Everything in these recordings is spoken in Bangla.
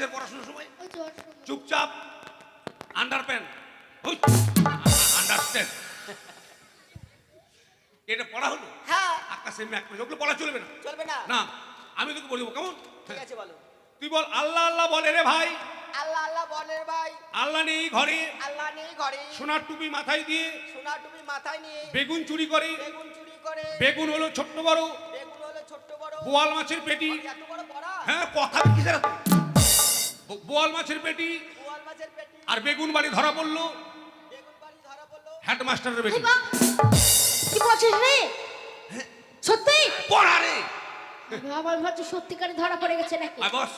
কিসের পড়াশোনার সময়? চুপচাপ আন্ডারপ্যান্ট আন্ডারস্ট্যান্ড। এটা পড়া হলো? হ্যাঁ। আকাশে ম্যাক করে ওগুলো পড়া চলবে না। চলবে না? না, আমি তোকে বলবো কেমন? ঠিক আছে বলো। তুই বল আল্লাহ আল্লাহ বলে রে ভাই। আল্লাহ আল্লাহ বলে ভাই। আল্লাহ নেই ঘরে, আল্লাহ নেই ঘরে। সোনার টুপি মাথায় দিয়ে, সোনার টুপি মাথায় নিয়ে বেগুন চুরি করে। বেগুন চুরি করে। বেগুন হলো ছোট্ট বড়, বেগুন হলো ছোট্ট বড়। বোয়াল মাছের পেটি। এত বড় পড়া? হ্যাঁ, কথা কিসের এত? বোয়াল মাছের পেটি বোয়াল মাছের পেটি আর বেগুন বাড়ি ধরা পড়লো। বেগুন বাড়ি ধরা পড়লো। হেডমাস্টারের বেটি। কি বলছিস রে? সত্যি? পড়া রে। আমার ভাবছি সত্যিকারে ধরা পড়ে গেছে নাকি? আয় বস।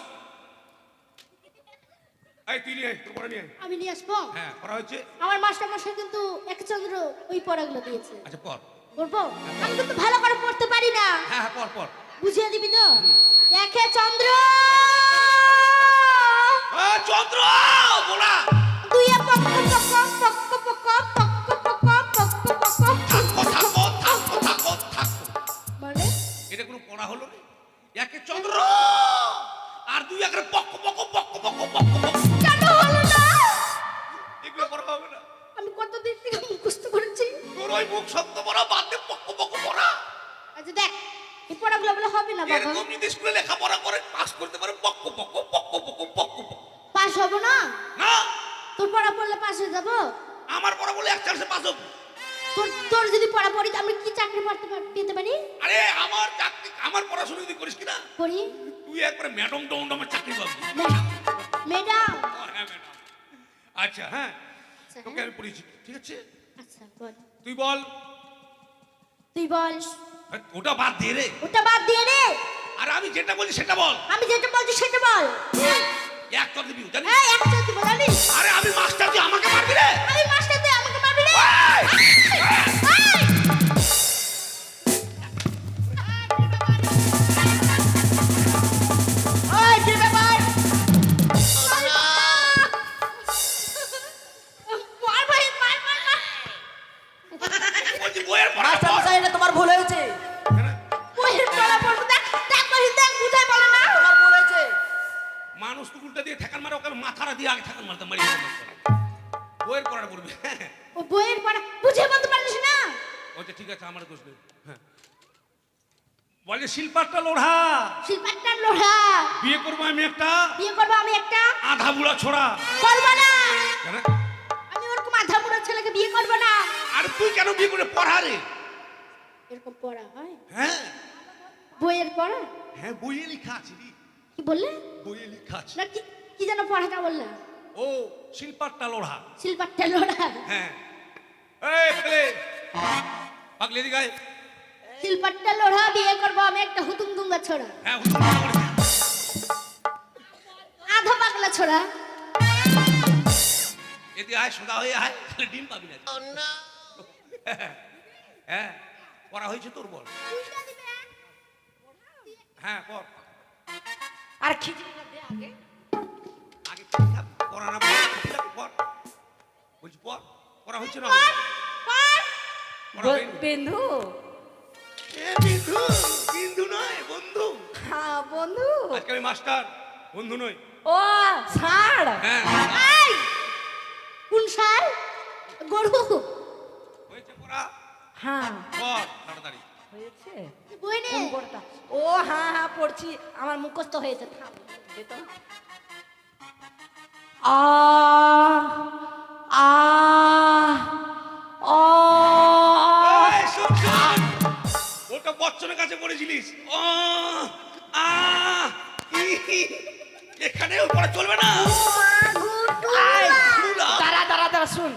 এই তুই নিয়ে আয়, তোর পড়া নিয়ে আয়। আমি নিয়ে আসবো? হ্যাঁ, পড়া হচ্ছে। আমার মাস্টার মশাই কিন্তু একচন্দ্র ওই পড়াগুলো দিয়েছে। আচ্ছা পড়। পড়বো? আমি কিন্তু ভালো করে পড়তে পারি না। হ্যাঁ হ্যাঁ, পড় পড়। বুঝিয়ে দিবি তো? একে চন্দ্র, চন্দ্র বলা। দুইয়ে পক্ক পক্ক পক্ক পক্ক পক্ক পক্ক পক্ক পক্ক। থাকো থাকো থাকো থাকো। মানে এটা কোনো পড়া হলো রে? একে চন্দ্র আর দুই একে পক্ক পক্ক পক্ক পক্ক পক্ক পক্ক। কেন হলো না? এগুলো পড়া হবে না। আমি কতদিন থেকে মুখস্থ করেছি। তোর ওই মুখ শব্দ পড়া বাদ দে, পক্ক পক্ক পড়া। আচ্ছা দেখ, এই পড়াগুলো বলে হবে না বাবা। এরকম যদি স্কুলে লেখাপড়া করে পাস করতে পারে পক্ক পক্ক পক্ক পক্ক পক্ক পক্ক। পাস হব না? না, তোর পড়া পড়লে পাস হয়ে যাবো? আমার পড়া বলে এক চান্সে পাস হবে। তোর যদি পড়া পড়ি আমি কি চাকরি পেতে পারি? আরে আমার চাকরি, আমার পড়াশোনা যদি করিস কিনা পড়ি তুই একবারে ম্যাডাম ডমডমের চাকরি পাবি। ম্যাডাম। হ্যাঁ ম্যাডাম। আচ্ছা হ্যাঁ, আচ্ছা, তোকে আমি পড়িয়েছি, ঠিক আছে? আচ্ছা বল। তুই বল। তুই বল। ওটা বাদ দিয়ে রে। ওটা বাদ দিয়ে রে। আর আমি যেটা বলছি সেটা বল। আমি যেটা বলছি সেটা বল। এক চর দিবি জানিস? এই এক চর দিব জানিস? আরে আমি মাস্টার, তুই আমাকে মারবি রে? আমি মাস্টার, তুই আমাকে মারবি রে? ওই কি ব্যাপার? মার ভাই, মার মার মার। বলছি বইয়ের পড়া মাস্টার পড়। মশাই, এটা তোমার ভুল হয়েছে। বইয়ের পড়া পড়বো। দেখ দেখ বলি, দেখ বুঝাই বলে না। তোমার ভুল হয়েছে। মানুষ তো উল্টা দিয়ে ঠেকান মারে, ওকে মাথাটা দিয়ে আগে ঠেকান মারতে মারি। বইয়ের পড়াটা পড়বি। ও বইয়ের পড়া বুঝে বলতে পারিস না? ওটা ঠিক আছে, আমার দোষ নেই। হ্যাঁ, বলে শিল্পাটা লোড়া, শিল্পাটা লোহা। বিয়ে করবো আমি একটা বিয়ে করবো আমি একটা। আধা বুড়া ছোড়া। করবো না। কেন? আমি ওরকম আধা বুড়ো ছেলেকে বিয়ে করবো না। আর তুই কেন বিয়ে করে পড়া রে? এরকম পড়া হয়? হ্যাঁ বইয়ের পড়া? হ্যাঁ, বইয়ে লেখা আছে রে। কি বললে? বইয়ে লেখা আছে। না কি কি যেন পড়াটা বললা? ও শিল্পাটা লোড়া। শিল্পাটা লোহা। হ্যাঁ, এই পেলে পাগলি দিকে আয়। শিল্পাটা লোহা বিয়ে করবো আমি একটা হুতুম দুঙ্গা ছোড়া। হ্যাঁ, হুজুর বলা বলেছে। আধা পাগলা ছোড়া। এদি আয়, সোজা হয়ে আয়, তাহলে ডিম পাবি না। হ্যাঁ, পড়া হয়েছে তোর, বল। হ্যাঁ পড়। আর খিচুড়ি দে আগে। আগে ঠিক থাক, পড়া না পড়া ঠিক থাক, পড়। বলছি পড়, পড়া হচ্ছে না? পড়া হয়নি। বন্ধু। এ বিন্দু, বিন্দু নয় বন্ধু। হ্যাঁ বন্ধু। আজকে আমি মাস্টার, বন্ধু নই। ও ছাড়। হ্যাঁ, এই কোন সাল? গরু। হয়েছে পড়া? হ্যাঁ পড় তাড়াতাড়ি। হয়েছে। বই নে। কোন পড়তা? ও হ্যাঁ হ্যাঁ পড়ছি, আমার মুখস্থ হয়েছে। থাম দে তো। আ আ ও এই, শোন, শোন। ওটা বচ্চনের কাছে পড়েছিলিস। ও আ ই, এখানেও পড়া চলবে না। আয়, গুলা। দাঁড়া দাঁড়া দাঁড়া শুন,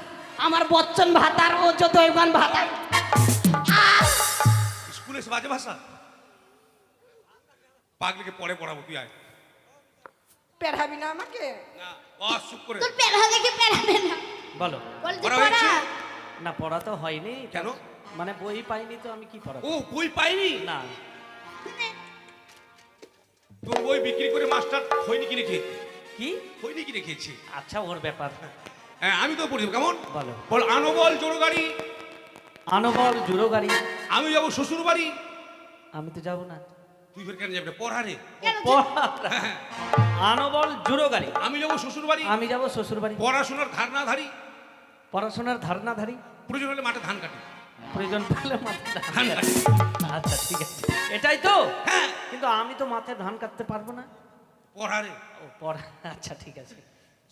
আমার বচ্চন ভাতার ও যত এবার ভাতা। স্কুলে এসে বাজে ভাষা। পাগলিকে পরে পড়াবো, তুই আয়। পেড়াবি না আমাকে? না, চুপ করে। তোর পেড়া দেখে পেড়াবে না। বলো। বল যে পড়া পড়া। হয়েছে? না, পড়া তো হয়নি। কেন? মানে বই পাইনি তো আমি কি পড়াবো? ও বই পাইনি? না, তোর বই বিক্রি করে মাস্টার খৈনি কিনে খেয়েছে। কি? খৈনি কিনে খেয়েছে। আচ্ছা, ওর ব্যাপার। হ্যাঁ, আমি তো পড়ি, কেমন? বলো। বল আনো বল জোড়ো গাড়ি, আনবল জুড়ো গাড়ি। আমি যাবো শ্বশুর বাড়ি। আমি তো যাবো না। তুই ফের কেন যাবি না? পড়া রে। কেন যে- পড়া আনবল জুড়ো গাড়ি। আমি যাবো শ্বশুর বাড়ি, আমি যাব শ্বশুর বাড়ি। পড়াশোনার ধার না ধারি, পড়াশোনার ধারণা ধারি, প্রয়োজন হলে মাঠে ধান কাটি। প্রয়োজন পড়লে মাথায় ধান ধান কাটি। আচ্ছা ঠিক আছে, এটাই তো। হ্যাঁ, কিন্তু আমি তো মাথায় ধান কাটতে পারবো না। পড়া রে। ও পড়া, আচ্ছা ঠিক আছে।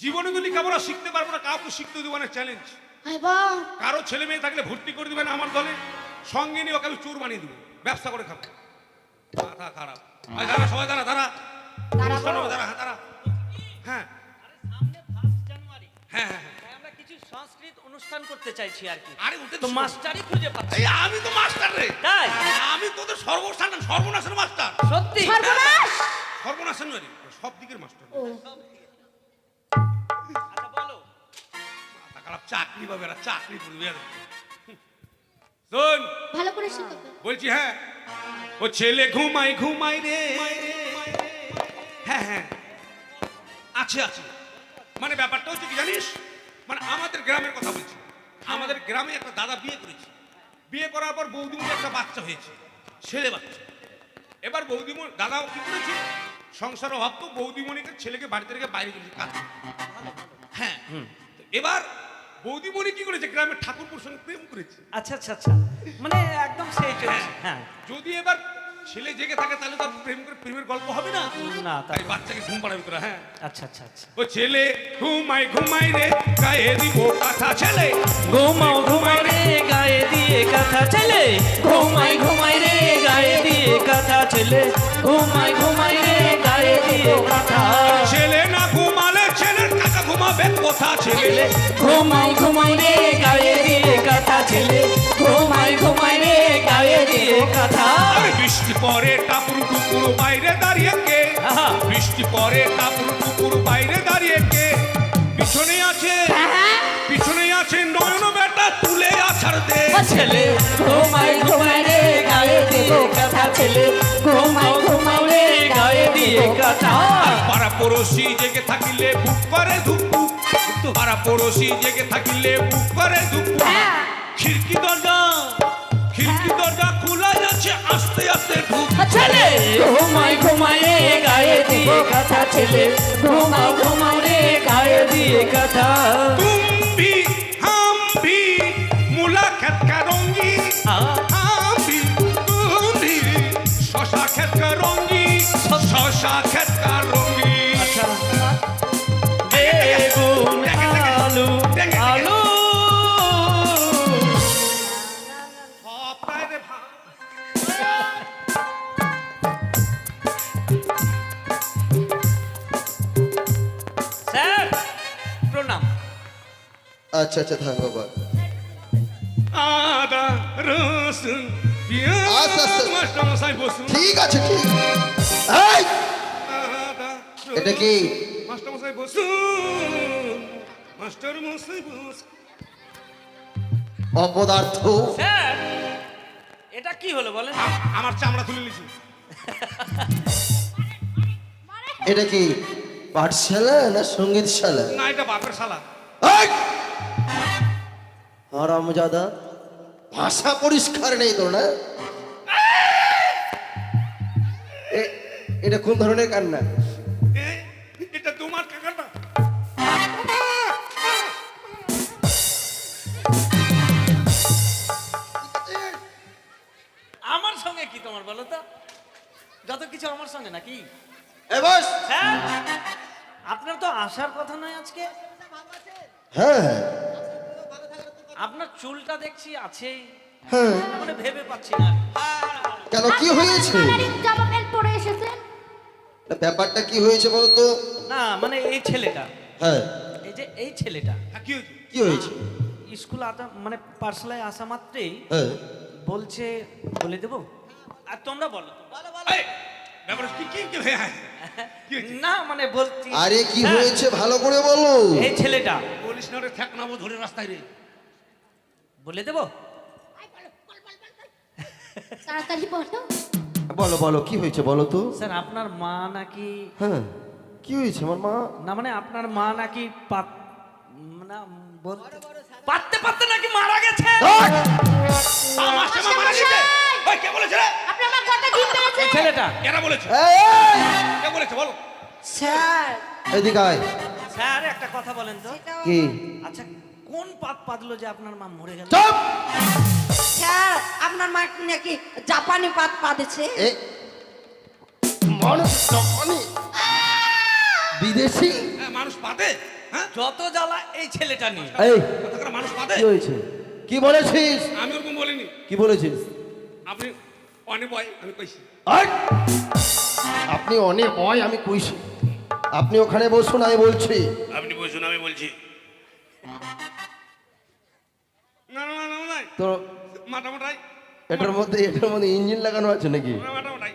জীবনে তো লেখাপড়া শিখতে পারবো না, কাউকে শিখতে দেবো না, চ্যালেঞ্জ। আয় বাহ, কারো ছেলে মেয়ে থাকলে ভর্তি করে দিবেন আমার দলে, সঙ্গে নিয়ে ওকে আমি চোর বানিয়ে দিব, ব্যবসা করে খাবো। মাথা খারাপ। আয় দাঁড়া, সবাই দাঁড়া, দাঁড়া। অনুষ্ঠান হবে, দাঁড়া, হ্যাঁ, দাঁড়া। হ্যাঁ সামনে 1 জানুয়ারি হ্যাঁ হ্যাঁ। তাই আমরা কিছু সংস্কৃত অনুষ্ঠান করতে চাইছি আর কি। আরে উঠে তো মাস্টারই খুঁজে পাচ্ছি। এই আমি তো মাস্টার রে। তাই আমি তোদের সর্বনাশের মাস্টার। সত্যি? সর্বনাশ। সর্বনাশের নয় রে, সব দিকের মাস্টার। ও আচ্ছা বলো। মাথা খারাপ, চাকরি পাবে এরা, চাকরি করবে এরা। শোন ভালো করে শিখো। বলছি, হ্যাঁ ও ছেলে ঘুমাই ঘুমাই রে। হ্যাঁ হ্যাঁ আছে আছে, মানে ব্যাপারটা হচ্ছে কি জানিস, মানে আমাদের গ্রামের কথা বলছি। আমাদের গ্রামে একটা দাদা বিয়ে করেছে, বিয়ে করার পর বৌদিমণি একটা বাচ্চা হয়েছে, ছেলে বাচ্চা। এবার বৌদিমণি দাদাও কি করেছে, সংসার অভাব তো বৌদিমণিকে ছেলেকে বাড়িতে রেখে বাইরে করেছে কাজ। হ্যাঁ, তো এবার বৌদিমণি কি করেছে, গ্রামের ঠাকুরপুর সঙ্গে প্রেম করেছে। আচ্ছা আচ্ছা আচ্ছা, মানে একদম সেই চলছে। হ্যাঁ যদি এবার ছেলে জেগে থাকে তাহলে তার প্রেম করে প্রেমের গল্প হবে না, না তাই তাই। বাচ্চাকে ঘুম পাড়াবি তোরা। হ্যাঁ আচ্ছা আচ্ছা আচ্ছা। ও ছেলে ঘুমাই ঘুমাই রে, গায়ে দিব কাঁথা ছেলে। ঘুমাও ঘুমাই রে গায়ে দিয়ে কথা ছেলে, ঘুমাই ঘুমাই রে গায়ে দিয়ে কথা ছেলে, ঘুমাই ঘুমাই রে গায়ে দিয়ে কথা ছেলে না ঘুমালে ছেলের কাকা ঘুমাবে কোথা ছেলে। ঘুমাই ঘুমাই রে গায়ে দিয়ে কথা ছেলে, ঘুমাই ঘুমাই রে গায়ে দিয়ে কথা। আর বৃষ্টি পরে টাপুর টুকুর বাইরে দাঁড়িয়ে কে, আহা। বৃষ্টি পরে টাপুর টুকুর বাইরে দাঁড়িয়ে কে, পিছনে আছে পিছনে আছে নয়ন বেটা তুলে আছাড় দে। ও ছেলে ঘুমাই ঘুমাই রে গায়ে দিয়ে কথা ছেলে, ঘুমাই ঘুমাই রে গায়ে দিয়ে কথা। পাড়া পড়োশি জেগে থাকিলে বুক করে ধুকপুক, পাড়া পড়োশি জেগে থাকিলে বুক করে ধুকপুক। খিড়কি দরজা খোলা যাচ্ছে, আস্তে আস্তে ঢুক। ছেলে ঘুমাই ঘুমাই রে গায়ে দিয়ে কথা ছেলে, ঘুমাই ঘুমাই রে গায়ে দিয়ে কথা। तुम भी हम भी मुलाकात करोगी, हम भी तुम भी शशा खेत करोगी, शशा खेत करोगी। আচ্ছা বেগুন আলু আলু স্যার প্রণাম। আচ্ছা আচ্ছা থাক বাবা। আদা রসুন আস্তে আস্তে। পেঁয়াজ মাস্টারমশাই বসুন। ঠিক আছে ঠিক। এই, আদা এটা কি? মাস্টারমশাই বসুন, মাস্টারমশাই বসুন। অপদার্থ। স্যার এটা কি হলো বলেন? আমার চামড়া তুলে নিয়েছি। এটা কি পাঠশালা না সঙ্গীতশালা? না, এটা বাপের শালা। এই! হারামজাদা, ভাষা পরিষ্কার নেই তো না? এটা কোন ধরনের কান্না? এটা তোমার কাকাটা। আমার সঙ্গে কি তোমার বলো তো? যত কিছু আমার সঙ্গে নাকি? এ বস। স্যার আপনার তো আসার কথা নয় আজকে। হ্যাঁ হ্যাঁ আপনার চুলটা দেখছি আছেই, হ্যাঁ। মানে ভেবে পাচ্ছি না। কেন কি হয়েছে? কালারিং জামা প্যান্ট পরে এসেছেন। না, ব্যাপারটা কি হয়েছে বলো তো? না মানে এই ছেলেটা, হ্যাঁ, এই যে এই ছেলেটা হ্যাঁ, কি হয়েছে? কি হয়েছে? স্কুল আসা মানে পাঠশালায় আসা মাত্রেই হ্যাঁ, বলছে বলে দেবো। আর তোমরা বলো এই, ব্যাপারটা কি হয়ে আছে? কি হয়েছে? না মানে বলছি। আরে কি স্যার, হয়েছে ভালো করে বলো। এই ছেলেটা বলিস না রে, ঠেক নাবো ধরে রাস্তায় রে। বলে দেবো। তাড়াতাড়ি বলো। বলো বলো কি হয়েছে বলো তো। স্যার আপনার মা নাকি, হ্যাঁ, কি হয়েছে আমার মা? না মানে আপনার মা নাকি না বলতে পারতে পারতে নাকি মারা গেছে। মাস্টার মারা গেছে। ওই কে বলেছে রে? আপনার মা কত দিন পেয়েছে? এই ছেলেটা কেনা বলেছে? এই, কে বলেছে বলো? স্যার এদিকে আয়। স্যার একটা কথা বলেন তো কি? আচ্ছা কোন পাত পাতলো যে আপনার মা মরে গেল? চুপ! স্যার আপনার মা নাকি জাপানি পাত পাতেছে। এ, মানুষ জাপানি? বিদেশি? হ্যাঁ, মানুষ পাতে? হ্যাঁ, যত জ্বালা এই ছেলেটা নিয়ে। এই, কথা করে মানুষ পাতে? কি হয়েছে? কি বলেছিস? আমি ওরকম বলিনি। কি বলেছিস? আপনি অনেক বয়, আমি কইছি। আয়! আপনি অনেক বয়, আমি কইছি। আপনি ওখানে বসুন, আমি বলছি। আপনি বলছেন, আমি বলছি। না না না না না, তো মাটামাটাই এটার মধ্যে ইঞ্জিন লাগানো আছে নাকি? মাটামাটাই।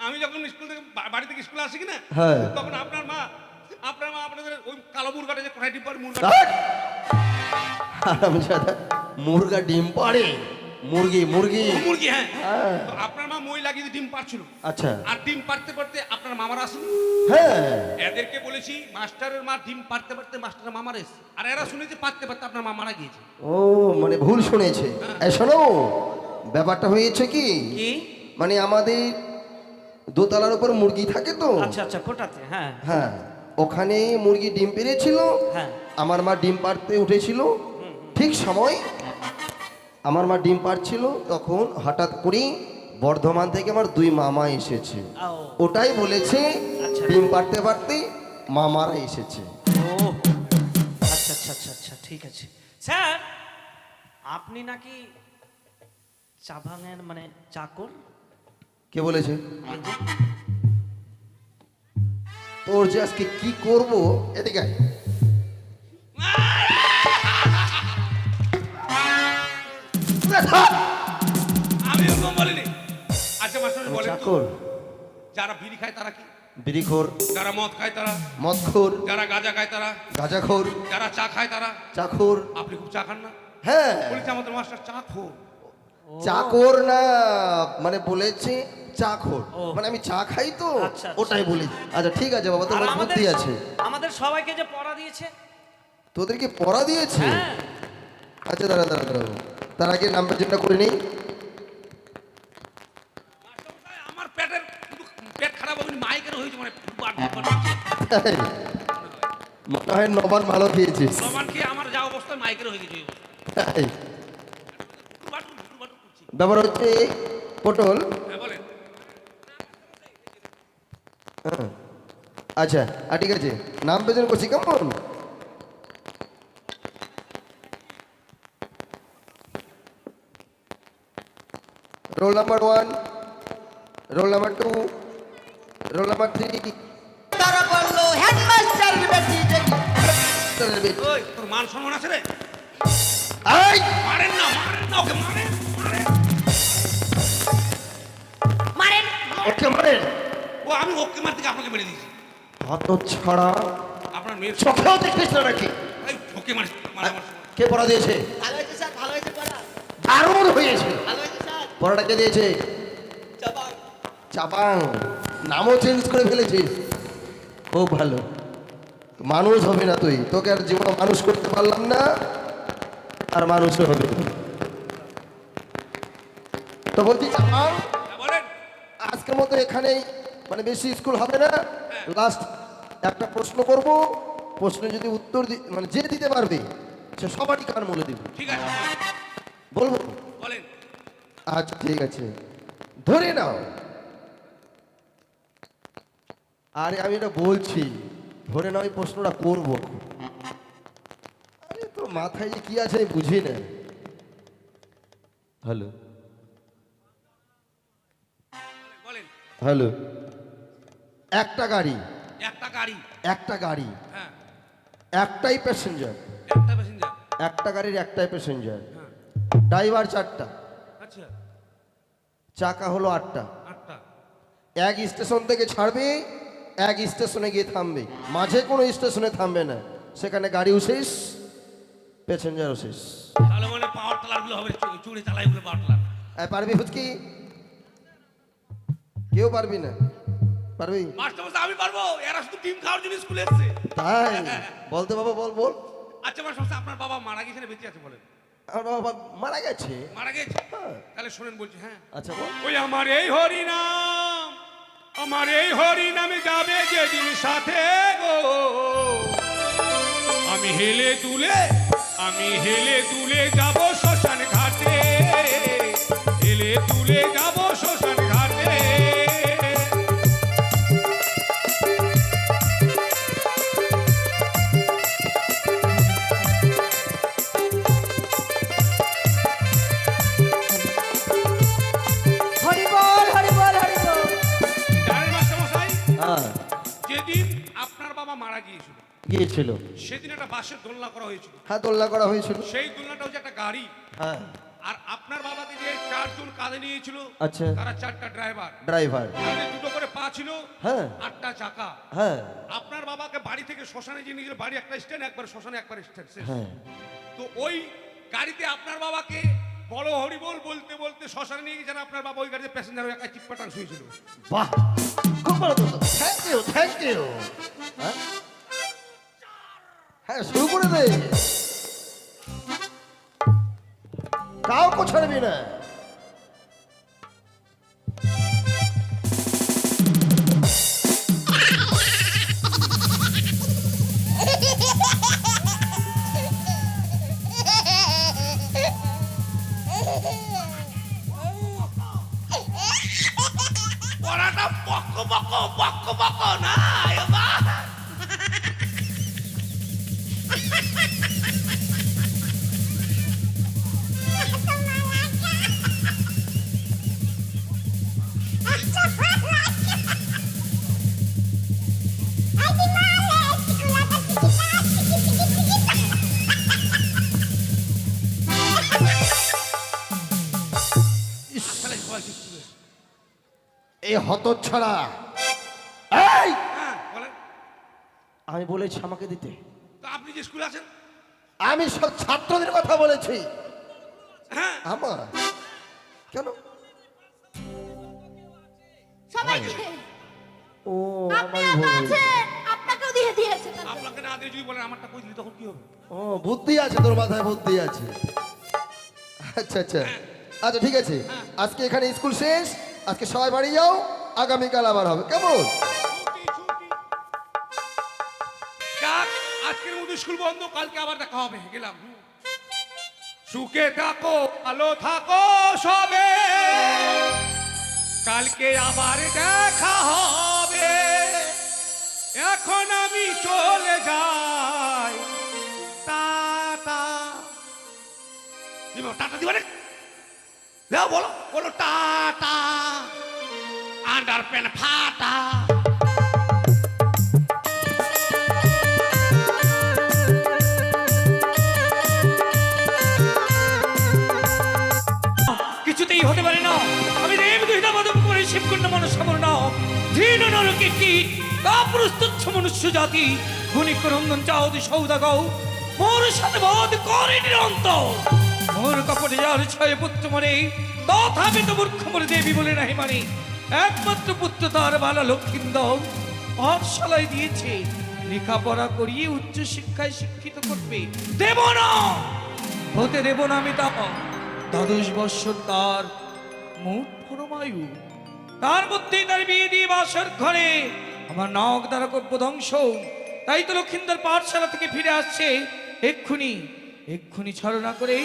আমি যখন স্কুল থেকে বাড়ি থেকে স্কুলে আসি কি না, হ্যাঁ। তখন আপনার মা আপনাদের ওই কালো মুরগাটা যে কোথায় ডিম পারে মুরগা, হারামজাদা, মুরগা ডিম পাড়ে? মুরগি মুরগি? মুরগি, হ্যাঁ। হ্যাঁ। তো আপনার মা মই লাগিয়ে ডিম পারছিল। আচ্ছা। আর ডিম পারতে পারতে আপনার মামারা আসেনি। হ্যাঁ। এদেরকে বলেছি মাস্টারের মা ডিম পারতে পারতে মাস্টারের মামারা এসে, আর এরা শুনেছে পারতে পারতে আপনার মা মারা গিয়েছে। ও, মানে ভুল শুনেছে। এই শোনো, ব্যাপারটা হয়েছে কি, কি? মানে আমাদের দোতলার উপর মুরগি থাকে তো। আচ্ছা আচ্ছা কোটাতে, হ্যাঁ হ্যাঁ, ওখানে মুরগি ডিম পেড়েছিল। হ্যাঁ। আমার মা ডিম পাড়তে উঠেছিল। ঠিক সময় আমার মা ডিম পাড়ছিল, তখন হঠাৎ করে বর্ধমান থেকে আমার দুই মামা এসেছে। ও। ওটাই বলেছে আচ্ছা। ডিম পাড়তে পারতে মামারা এসেছে। ও আচ্ছা আচ্ছা আচ্ছা আচ্ছা ঠিক আছে। স্যার আপনি নাকি চাভাঙের মানে চাকর? কে বলেছে? এই যে, তোর যে আজকে কি করব, এদিকে আয়। আমি ওরকম বলিনি। আচ্ছা মাস্টার বলেন তো, চাকর? যারা বিড়ি খায় তারা কি? বিড়িখোর। যারা মদ খায় তারা? মদখোর। যারা গাঁজা খায় তারা? গাঁজাখোর। যারা চা খায় তারা? চাখোর। আপনি খুব চা খান না? হ্যাঁ। বলেছে আমাদের মাস্টার চা খোর। চাকর না, মানে বলেছে চাখোর। ও। মানে আমি চা খাই তো, আচ্ছা, আচ্ছা। ওটাই বলি। আচ্ছা ঠিক আছে বাবা, আর তোমার আমাদের বুদ্ধি আছে। আমাদের সবাইকে যে পড়া দিয়েছে। তোদেরকে পড়া দিয়েছে? হ্যাঁ আচ্ছা দাঁড়া দাঁড়া দাঁড়া, তার আগে নাম্বার চিন্তা করে নেই। মাস্টারমশাই, আমার পেটের শুধু পেট খারাপ হবে, মাইকের হয়েছে মানে মনে হয় নবান ভালো খেয়েছিস। সমান খেয়ে আমার যা অবস্থা মাইকের হয়ে গেছে। এই, ব্যাপার হচ্ছে পটল। হ্যাঁ বলেন। হ্যাঁ। আচ্ছা, ঠিক আছে, নাম পেছনে করছি কেমন? Roll number 1, roll number 2, roll number 3। তারা বললো হেডমাস্টার বেটি ওই তোর মান সম্মান আছে রে? এই, মারেন না, মারেন না, ওকে মারেন, মারেন। মারেন। ওকে মারেন। ও আমি ওকে মারতে গিয়ে আপনাকে মেরে দিয়েছি। হাত ছাড়া, আপনার মেয়ের চোখেও দেখিস না নাকি? এই ওকে মারে মারে আমার সময়। কে পড়া দিয়েছে? ভালো হয়েছে স্যার, ভালো হয়েছে পড়া। দারুণ হয়েছে। ভালো হয়েছে স্যার। পড়াটা কে দিয়েছে? চাপাং। নামও চেঞ্জ করে ফেলেছিস, খুব ভালো। মানুষ হবে না তুই, তোকে আর জীবনে মানুষ করতে পারলাম না, আর মানুষও হবে না। তো বলছি চাপাং, হ্যাঁ, বলেন। আজকের মতো এখানেই, মানে বেশি স্কুল হবে না। লাস্ট একটা প্রশ্ন করব, প্রশ্নে যদি উত্তর মানে যে দিতে পারবে সে সবারই কান বলে দিবে। ঠিক আছে, বলবো? বলেন। আচ্ছা ঠিক আছে, ধরে নাও। আরে আমি এটা বলছি, ধরে নাও এই প্রশ্নটা করবো। আরে তোর মাথায় যে কি আছে আমি বুঝি না। হ্যালো বলেন। হ্যালো, একটা গাড়ি, একটা গাড়ি, একটা গাড়ি, হ্যাঁ, একটাই প্যাসেঞ্জার। একটা প্যাসেঞ্জার, একটা গাড়ির একটাই প্যাসেঞ্জার, হ্যাঁ, ড্রাইভার 4টা, আচ্ছা, চাকা হলো 8টা। 8টা। এক স্টেশন থেকে ছাড়বে, এক স্টেশনে গিয়ে থামবে, মাঝে কোনো স্টেশনে থামবে না। সেখানে গাড়িও শেষ, প্যাসেঞ্জারও শেষ। তাহলে মানে পাওয়ার টেলার গুলো হবে, চুড়ি চালাই গুলো পাওয়ার টেলার। পারবি হুচকি? কেউ পারবি না? পারবি? মাস্টারমশাই আমি পারবো, এরা শুধু ডিম খাওয়ার জন্য স্কুলে এসেছে। তাই বলতে বাবা, বল বল। আচ্ছা মাস্টারমশাই, আপনার বাবা মারা গেছে না বেঁচে আছে বলেন? আমার বাবা মারা গেছে। মারা গেছে? হ্যাঁ। তাহলে শোনেন বলছি, হ্যাঁ। আচ্ছা বল। ওই আমার এই হরি নাম আমার এই হরি নামে যাবে যেদিন সাথে গো, আমি হেলে দুলে যাব শ্মশান ঘাটে, হেলে দুলে যাব শ্মশান ঘাটে। হরি বল হরি বল হরি বল। জানেন মাস্টারমশাই, হ্যাঁ যেদিন আপনার বাবা মারা গিয়েছিল গিয়েছিল। সেদিন একটা বাসের দোলনা করা হয়েছিল। হ্যাঁ দোলনা করা হয়েছিল। সেই দোলনাটা হচ্ছে একটা গাড়ি, হ্যাঁ আর আপনার বাবাকে যে 4 জন কাঁধে নিয়েছিল, আচ্ছা। তারা 4টা ড্রাইভার, ড্রাইভার। তাদের 2টো করে পা ছিল, হ্যাঁ 8টা চাকা। হ্যাঁ আপনার বাবাকে বাড়ি থেকে শ্মশানে যে নিয়েছিল, বাড়ি একটা স্ট্যান্ড, একবার শ্মশানে একবার স্ট্যান্ড শেষ। হ্যাঁ তো ওই গাড়িতে আপনার বাবাকে বড় হরিবোল বলতে বলতে শ্মশানে নিয়ে গেছেন। আপনার বাবা ওই গাড়িতে প্যাসেঞ্জার হয়ে একা চিৎপাটান শুয়েছিল। বাহ, খুব ভালো তো। Thank you thank you. হ্যাঁ শুরু করে দে, কাউকে ছাড়বি না। পড়াটা বক বক না এবার। এই হতচ্ছাড়া, এই হ্যাঁ বলেন। আমি বলেছি আমাকে দিতে। তো আপনি যে স্কুলে আছেন। আমি সব ছাত্রদের কথা বলেছি। হ্যাঁ আমার কেন? সবাইকে ও আপনি আমার একা ভুল। আছেন, আপনাকেও দিয়ে দিয়েছে। আপনাকে না দিয়ে যদি বলেন আমারটা কই দিলি তখন কি হবে? ও বুদ্ধি আছে তোর মাথায়, বুদ্ধি আছে। আচ্ছা আচ্ছা আচ্ছা ঠিক আছে, আজকে এখানে স্কুল শেষ। আজকে সবাই বাড়ি যাও, আগামীকাল আবার হবে, কেমন? ছুটি, ছুটি। যাক, আজকের মতো স্কুল বন্ধ, কালকে আবার দেখা হবে। গেলাম। সুখে থাকো, ভালো থাকো সবে, কালকে আবার দেখা হবে। এখন আমি চলে যাই, টাটা। টাটা দিবা রে? দাও, বলো বলো টাটা। আন্ডার প্যান্ট ফাটা। কিছুতেই হতে পারে না। আমি দেব দুহিতা মাধব করে শিবকুণ্ড মনসাবর নাও ধীন নরকে কি কাপুরুস্তুচ্ছ মনুষ্য জাতি গুণিক রঞ্জন চাওদি সৌদাগৌ মোর সাথে বধ করে নিরন্তর। মোর কপটে যার ছয় পুত্র মরে, তথাপি তো মূর্খ মরে দেবী বলে নাহি মানে। একমাত্র পুত্র তার বালা লক্ষ্মীন্দর পাঠশালায় দিয়েছে, লেখাপড়া করিয়ে উচ্চ শিক্ষায় শিক্ষিত করবে। দেব না, হতে দেব না আমি তা। 12 বৎসর তার মুখ পরমায়ু, তার মধ্যেই তার বিয়ে দিয়ে বাসর ঘরে আমার নখ দ্বারা করবো ধ্বংস। তাই তো লক্ষিন্দর পাঠশালা থেকে ফিরে আসছে। এক্ষুনি ছলনা করে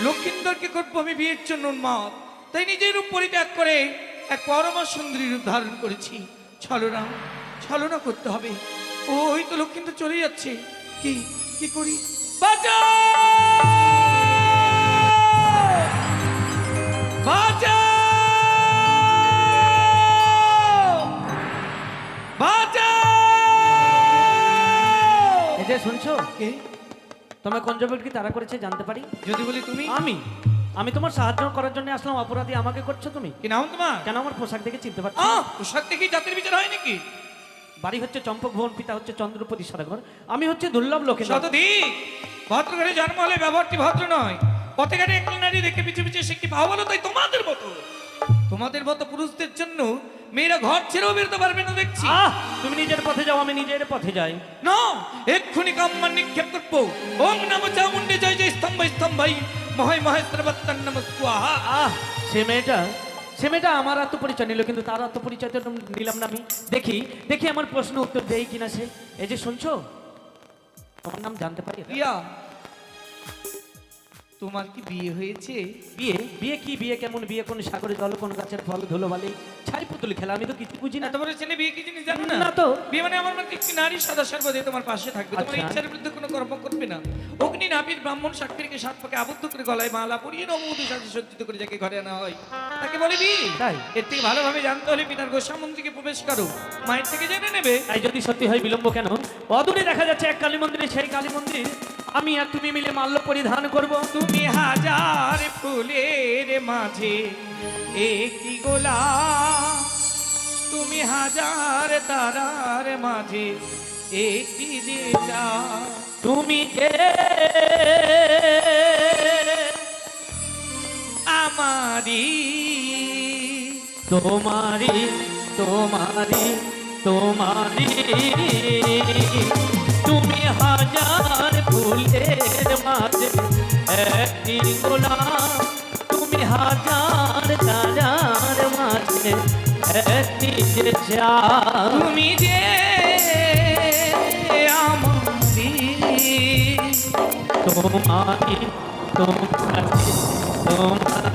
লক্ষিন্দরকে করবো আমি বিয়ের জন্য উন্মাদ। তাই নিজের রূপ পরিত্যাগ করে এক পরমা সুন্দরী রূপ ধারণ করেছি। ছলনা করতে হবে। ওই তো লক্ষিন্দর চলে যাচ্ছে। কি করি? বাঁচাও! এই যে শুনছো, কে? তোমার কোন জবের কি তারা করেছে জানতে পারি? যদি বলি তুমি? আমি তোমার সাহায্য করার জন্য আসলাম, অপরাধী আমাকে করছো তুমি? কি নাম তোমার? কেন আমার পোশাক দেখে চিনতে পারছো? পোশাক দেখি জাতির বিচার হয় নাকি? বাড়ি হচ্ছে চম্পক ভবন, পিতা হচ্ছে চন্দ্রপতি সদাগর, আমি হচ্ছে দুর্লভ লোকে। শতধিক ভদ্র ঘরে জন্ম হলে ব্যবহারটি ভদ্র নয়। পথে ঘাটে একটি নারী দেখে পিছু পিছু সে কি ভাও বলো? তাই তোমাদের মতো পুরুষদের জন্য মেয়েরা ঘর ছেড়েও বেরোতে পারবে না দেখছি। তুমি নিজের পথে যাও, আমি নিজের পথে যাই। না, এক্ষুনি কাম্মান নিক্ষেপ করবো। ওম নমঃ চামুণ্ডে জয় জয় স্তম্ভ স্তম্ভাই মহাই মহেন্দ্রবত্তন নমঃ স্বাহা। সে মেয়েটা সে মেয়েটা আমার আত্মপরিচয় নিল, কিন্তু তার আত্মপরিচয় তো নিলাম না আমি। দেখি দেখি আমার প্রশ্ন উত্তর দেয় কিনা সে। এই যে শুনছো, তোমার নাম জানতে পারি? রিয়া, তোমার কি বিয়ে হয়েছে? বিয়ে? বিয়ে কি বিয়ে? কেমন বিয়ে? কোন সাগরে জল, কোন গাছের ফল, ধুলো বালি, ছাই পুতুলি খেলা? আমি তো কিছু বুঝি না। এত বড় ছেলে বিয়ে কি জিনিস জানো না? না তো। বিয়ে মানে আমার মধ্যে একটি নারী সদা সর্বদা তোমার পাশে থাকবে, তোমার আচ্ছা। ইচ্ছার বিরুদ্ধে কোনো কর্ম করবে না। অগ্নি নাপিত ব্রাহ্মণ সাক্ষীকে সাত পাকে আবদ্ধ করে গলায় মালা পরিয়ে নববধূ সাজে সজ্জিত করে যাকে ঘরে আনা হয় তাকে বলে বিয়ে। তাই? এর থেকে ভালোভাবে জানতে হলে পিতার গোস্বা মন্দিরে প্রবেশ করো, মায়ের থেকে জেনে নেবে। তাই যদি সত্যি হয় বিলম্ব কেন? অদূরে দেখা যাচ্ছে এক কালী মন্দিরে, সেই কালী মন্দির আমি আর তুমি মিলে মাল্য পরিধান করব। তুমি হাজার ফুলের মাঝে একটি গোলাপ, তুমি হাজার তারার মাঝে একটি দিশা। তুমি কে? আমারি তোমারি তোমারি তোমারি, তুমি হাজার ফুলের মাঝে একটি গোলাপ, তুমি হাজার তারার মাঝে একটি চাঁদ। তুমি যে আমারি তোমারি তোমারি তোমারি।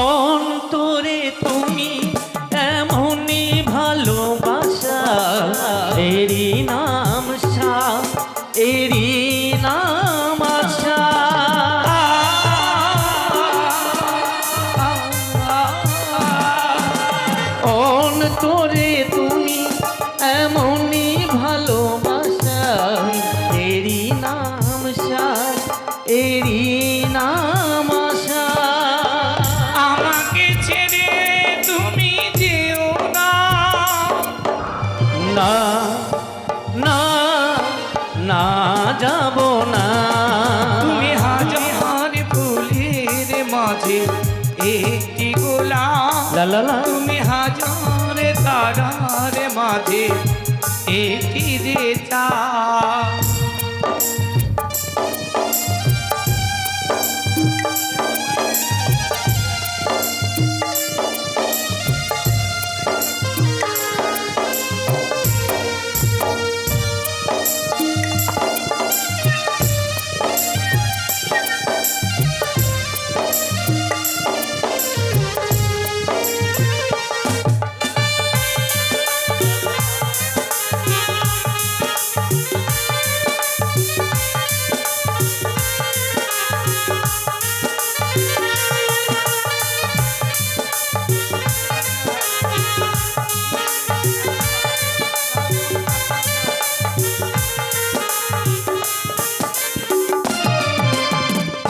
অন্তরে তুমি এমনই ভালোবাসা, এরই নাম সা, এরই নাম আশা। অন্তরে তুমি এমনই ভালোবাসা, এরই নাম সা, এরই নাম আশা। আমাকে ছেড়ে তুমি যেও না, না না না যাব না। তুমি হাজার ফুলের মাঝে একটি গোলাপ, লা লা লা। তুমি হাজার তারার মাঝে একটি দিশা।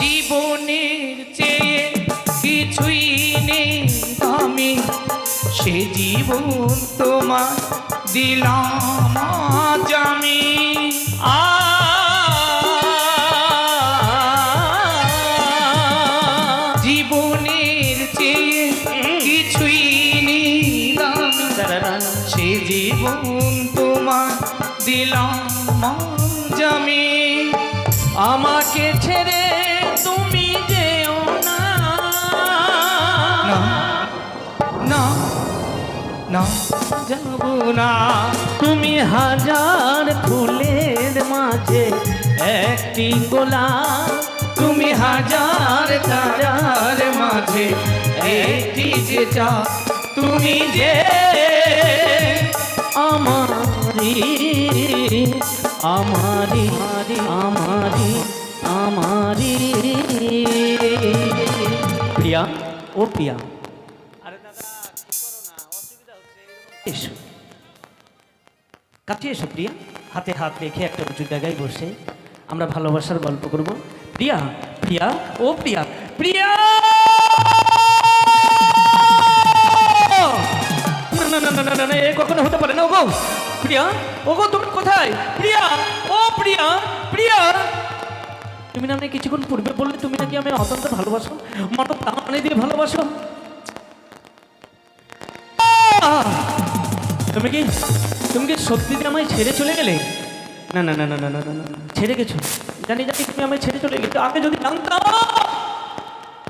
জীবনের চেয়ে কিছুই নেই আমি, সে জীবন তোমার দিলাম আজ আমি। জীবনের চেয়ে কিছুই নেই দামি, সে জীবন তোমার দিলাম আজ আমি। আমাকে ছেড়ে তুমি যেও না, না না না যাব না। তুমি হাজার ফুলের মাঝে একটি গোলাপ, তুমি হাজার তারার মাঝে একটি যেটা, তুমি যে আমারি আমারি আমারি আমারি। প্রিয়া, ও প্রিয়া, আরে দাদা কি করো না, অসুবিধা হচ্ছে। এসো কাছে এসো প্রিয়া। হাতে হাত রেখে একটা উঁচু জায়গায় বসে আমরা ভালোবাসার গল্প করব। প্রিয়া, প্রিয়া, ও প্রিয়া, প্রিয়া! না না না না না না, এ কখনো হতে পারে না। ওগো প্রিয়া, ওগো তুমি কোথায়? প্রিয়া, ও প্রিয়া, প্রিয়া! তুমি না আমায় কিছুক্ষণ পূর্বে বললে তুমি নাকি আমি অত্যন্ত ভালোবাসো, মন প্রাণে দিয়ে ভালোবাসো। তুমি কি সত্যি আমায় ছেড়ে চলে গেলে? না না না না না না না না, ছেড়ে গেছো, জানি জানি তুমি আমায় ছেড়ে চলে গেছো। আগে যদি জানতাম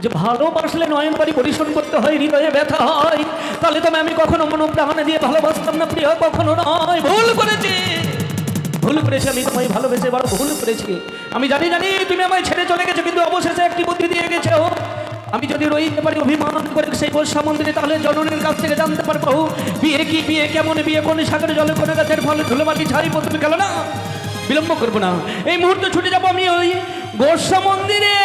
যে ভালোবাসলে নয়ন বাড়ি পরিশ্রম করতে হয়, হৃদয়ে ব্যথা হয়, তাহলে তো আমি কখনো মন প্রাণে দিয়ে ভালোবাসতাম না প্রিয়, কখনো নয়। ভুল করেছি, ভুল করেছি, আমি তোমায় ভালোবেসে বড় ভুল করেছি। আমি জানি জানি তুমি আমায় ছেড়ে চলে গেছো, কিন্তু অবশেষে একটি বুদ্ধি দিয়ে গেছো। আমি যদি রইতে পারি অভিমান করে সেই বর্ষা মন্দিরে, তাহলে জননের কাছ থেকে জানতে পারবো বিয়ে কি, বিয়ে কেমন, বিয়ে কোন সাগরে জলে কোন গাছের ফলে ধুলোমাটি ছাড়িব। তুমি গেল না, বিলম্ব করবো না, এই মুহূর্তে ছুটে যাবো আমি ওই বর্ষা মন্দিরে।